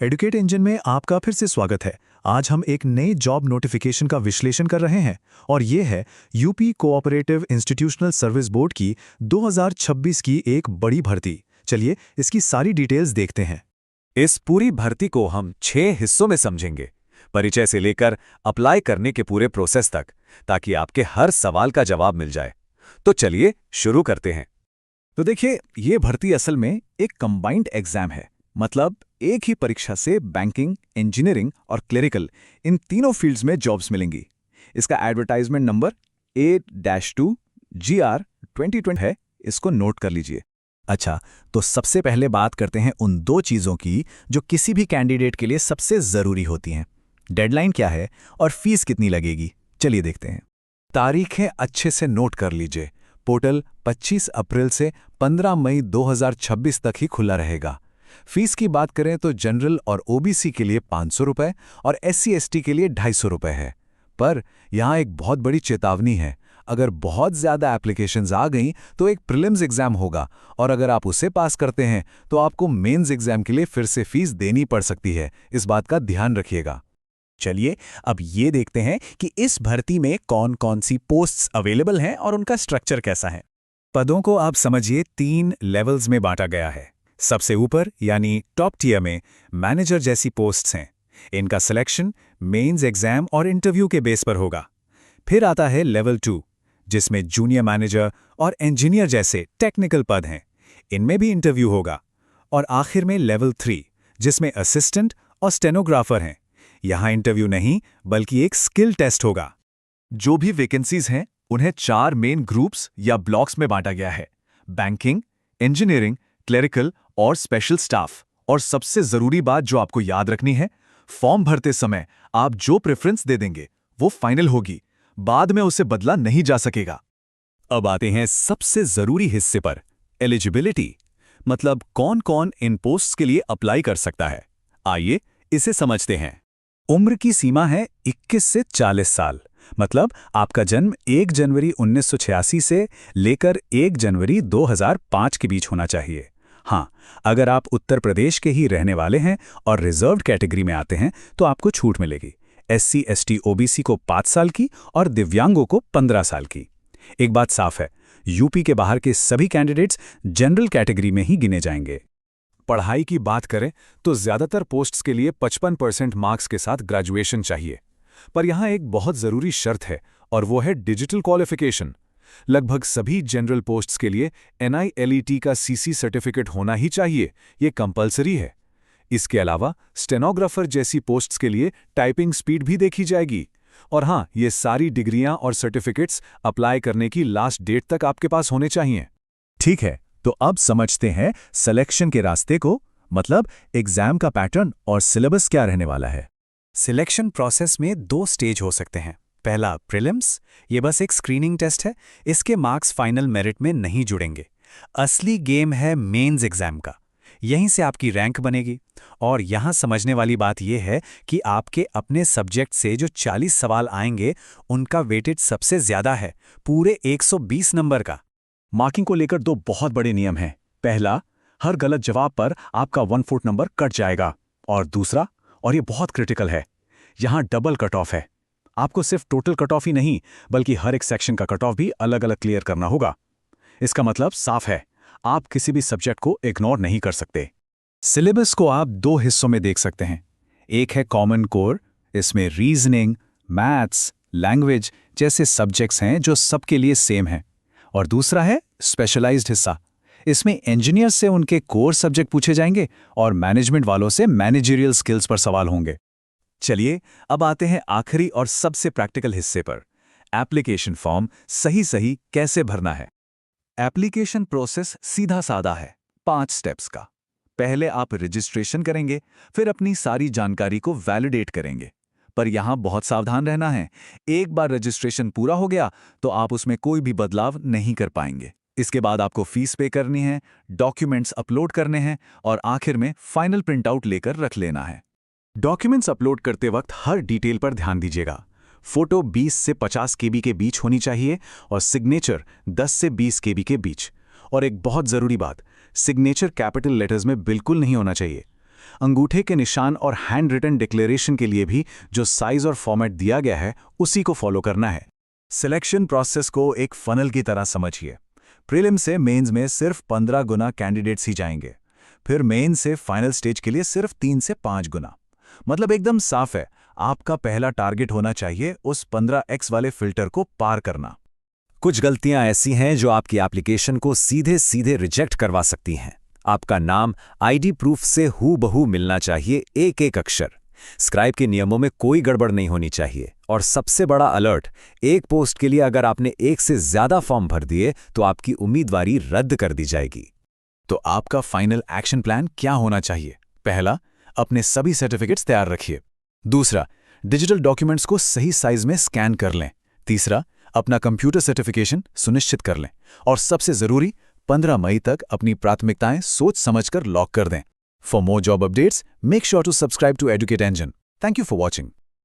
Educate engine में आपका फिर से स्वागत है। आज हम एक नए जॉब नोटिफिकेशन का विश्लेषण कर रहे हैं और ये है UP cooperative institutional service board की 2026 की एक बड़ी भर्ती। चलिए इसकी सारी डिटेल्स देखते हैं। इस पूरी भर्ती को हम 6 हिस्सों में समझेंगे, परिचय से लेकर अप्लाई करने के पूरे प्रोसेस तक, ताकि आपके हर सवाल का जवाब मिल जाए। तो चलिए शुरू करते हैं। तो देखिए, ये भर्ती असल में एक कंबाइंड एग्जाम है। मतलब एक ही परीक्षा से बैंकिंग, इंजीनियरिंग और क्लेरिकल इन तीनों फील्ड्स में जॉब्स मिलेंगी। इसका एडवर्टाइजमेंट नंबर A-2GR2020 है, इसको नोट कर लीजिए। अच्छा, तो सबसे पहले बात करते हैं उन दो चीज़ों की जो किसी भी कैंडिडेट के लिए सबसे ज़रूरी होती हैं। डेडलाइन क्या है और फीस कितनी लगेगी, चलिए देखते हैं। तारीखें अच्छे से नोट कर लीजिए। पोर्टल 25 अप्रैल से 15 मई 2026 तक ही खुला रहेगा। फीस की बात करें तो जनरल और ओबीसी के लिए 500 रुपये और SC/ST के लिए 250 रुपये है। पर यहाँ एक बहुत बड़ी चेतावनी है, अगर बहुत ज़्यादा एप्लीकेशंस आ गईं तो एक प्रीलिम्स एग्जाम होगा और अगर आप उसे पास करते हैं तो आपको मेंस एग्जाम के लिए फिर से फीस देनी पड़ सकती है। इस बात का ध्यान रखिएगा। चलिए अब ये देखते हैं कि इस भर्ती में कौन कौन सी पोस्ट्स अवेलेबल हैं और उनका स्ट्रक्चर कैसा है। पदों को आप समझिए 3 लेवल्स में बांटा गया है। सबसे ऊपर यानी टॉप टियर में मैनेजर जैसी पोस्ट्स हैं। इनका सिलेक्शन मेंस एग्जाम और इंटरव्यू के बेस पर होगा। फिर आता है लेवल 2, जिसमें जूनियर मैनेजर और इंजीनियर जैसे टेक्निकल पद हैं। इनमें भी इंटरव्यू होगा। और आखिर में लेवल 3, जिसमें असिस्टेंट और स्टेनोग्राफर हैं। यहाँ इंटरव्यू नहीं बल्कि एक स्किल टेस्ट होगा। जो भी वैकेंसीज हैं उन्हें 4 मेन ग्रुप्स या ब्लॉक्स में बांटा गया है: बैंकिंग, इंजीनियरिंग, क्लेरिकल और स्पेशल स्टाफ। और सबसे जरूरी बात जो आपको याद रखनी है, फॉर्म भरते समय आप जो प्रेफरेंस दे देंगे वो फाइनल होगी, बाद में उसे बदला नहीं जा सकेगा। अब आते हैं सबसे जरूरी हिस्से पर, एलिजिबिलिटी, मतलब कौन कौन इन पोस्ट्स के लिए अप्लाई कर सकता है। आइए इसे समझते हैं। उम्र की सीमा है 21 से 40 साल। मतलब आपका जन्म 1 जनवरी 1986 से लेकर 1 जनवरी 2005 के बीच होना चाहिए। हाँ, अगर आप उत्तर प्रदेश के ही रहने वाले हैं और रिजर्व्ड कैटेगरी में आते हैं तो आपको छूट मिलेगी। SC/ST OBC को 5 साल की और दिव्यांगों को 15 साल की। एक बात साफ है, यूपी के बाहर के सभी कैंडिडेट्स जनरल कैटेगरी में ही गिने जाएंगे। पढ़ाई की बात करें तो ज़्यादातर पोस्ट्स के लिए 55% मार्क्स के साथ ग्रेजुएशन चाहिए। पर यहाँ एक बहुत ज़रूरी शर्त है और वो है डिजिटल क्वालिफिकेशन। लगभग सभी जनरल पोस्ट्स के लिए NILET का CC सर्टिफिकेट होना ही चाहिए, ये कंपलसरी है। इसके अलावा स्टेनोग्राफर जैसी पोस्ट्स के लिए टाइपिंग स्पीड भी देखी जाएगी। और हाँ, ये सारी डिग्रियां और सर्टिफिकेट्स अप्लाई करने की लास्ट डेट तक आपके पास होने चाहिए। ठीक है, तो अब समझते हैं सिलेक्शन के रास्ते को, मतलब एग्जाम का पैटर्न और सिलेबस क्या रहने वाला है। सिलेक्शन प्रोसेस में 2 स्टेज हो सकते हैं। पहला प्रीलिम्स, ये बस एक स्क्रीनिंग टेस्ट है, इसके मार्क्स फाइनल मेरिट में नहीं जुड़ेंगे। असली गेम है मेंस एग्जाम का, यहीं से आपकी रैंक बनेगी। और यहाँ समझने वाली बात यह है कि आपके अपने सब्जेक्ट से जो 40 सवाल आएंगे उनका वेटेज सबसे ज़्यादा है, पूरे 120 नंबर का। मार्किंग को लेकर 2 बहुत बड़े नियम हैं। पहला, हर गलत जवाब पर आपका 1/4 नंबर कट जाएगा। और दूसरा, और ये बहुत क्रिटिकल है, यहाँ डबल कट ऑफ है। आपको सिर्फ टोटल कट ऑफ ही नहीं बल्कि हर एक सेक्शन का कट ऑफ भी अलग अलग क्लियर करना होगा। इसका मतलब साफ है, आप किसी भी सब्जेक्ट को इग्नोर नहीं कर सकते। सिलेबस को आप 2 हिस्सों में देख सकते हैं। एक है कॉमन कोर, इसमें रीजनिंग, मैथ्स, लैंग्वेज जैसे सब्जेक्ट्स हैं जो सबके लिए सेम हैं। और दूसरा है स्पेशलाइज्ड हिस्सा, इसमें इंजीनियर से उनके कोर सब्जेक्ट पूछे जाएंगे और मैनेजमेंट वालों से मैनेजरियल स्किल्स पर सवाल होंगे। चलिए अब आते हैं आखिरी और सबसे प्रैक्टिकल हिस्से पर, एप्लीकेशन फॉर्म सही कैसे भरना है। एप्लीकेशन प्रोसेस सीधा साधा है, 5 स्टेप्स का। पहले आप रजिस्ट्रेशन करेंगे, फिर अपनी सारी जानकारी को वैलिडेट करेंगे। पर यहाँ बहुत सावधान रहना है, एक बार रजिस्ट्रेशन पूरा हो गया तो आप उसमें कोई भी बदलाव नहीं कर पाएंगे। इसके बाद आपको फीस पे करनी है, डॉक्यूमेंट्स अपलोड करने हैं और आखिर में फाइनल प्रिंटआउट लेकर रख लेना है। डॉक्यूमेंट्स अपलोड करते वक्त हर डिटेल पर ध्यान दीजिएगा। फोटो 20 से 50 KB के बीच होनी चाहिए और सिग्नेचर 10 से 20 KB के बीच। और एक बहुत ज़रूरी बात, सिग्नेचर कैपिटल लेटर्स में बिल्कुल नहीं होना चाहिए। अंगूठे के निशान और हैंड रिटन डिक्लेरेशन के लिए भी जो साइज और फॉर्मेट दिया गया है उसी को फॉलो करना है। सिलेक्शन प्रोसेस को एक फनल की तरह समझिए। प्रीलिम से मेंस में सिर्फ 15 गुना कैंडिडेट्स ही जाएंगे, फिर मेंस से फाइनल स्टेज के लिए सिर्फ 3 से 5 गुना। मतलब एकदम साफ है, आपका पहला टारगेट होना चाहिए उस 15x वाले फिल्टर को पार करना। कुछ गलतियां ऐसी हैं जो आपकी एप्लीकेशन को सीधे सीधे रिजेक्ट करवा सकती हैं। आपका नाम आईडी प्रूफ से हूबहू मिलना चाहिए, एक एक अक्षर। स्क्राइब के नियमों में कोई गड़बड़ नहीं होनी चाहिए। और सबसे बड़ा अलर्ट, एक पोस्ट के लिए अगर आपने एक से ज्यादा फॉर्म भर दिए तो आपकी उम्मीदवारी रद्द कर दी जाएगी। तो आपका फाइनल एक्शन प्लान क्या होना चाहिए? पहला, अपने सभी सर्टिफिकेट्स तैयार रखिए। दूसरा, डिजिटल डॉक्यूमेंट्स को सही साइज में स्कैन कर लें। तीसरा, अपना कंप्यूटर सर्टिफिकेशन सुनिश्चित कर लें। और सबसे जरूरी, 15 मई तक अपनी प्राथमिकताएं सोच समझकर लॉक कर दें। For more job updates, make sure to subscribe to educate engine. Thank you for watching.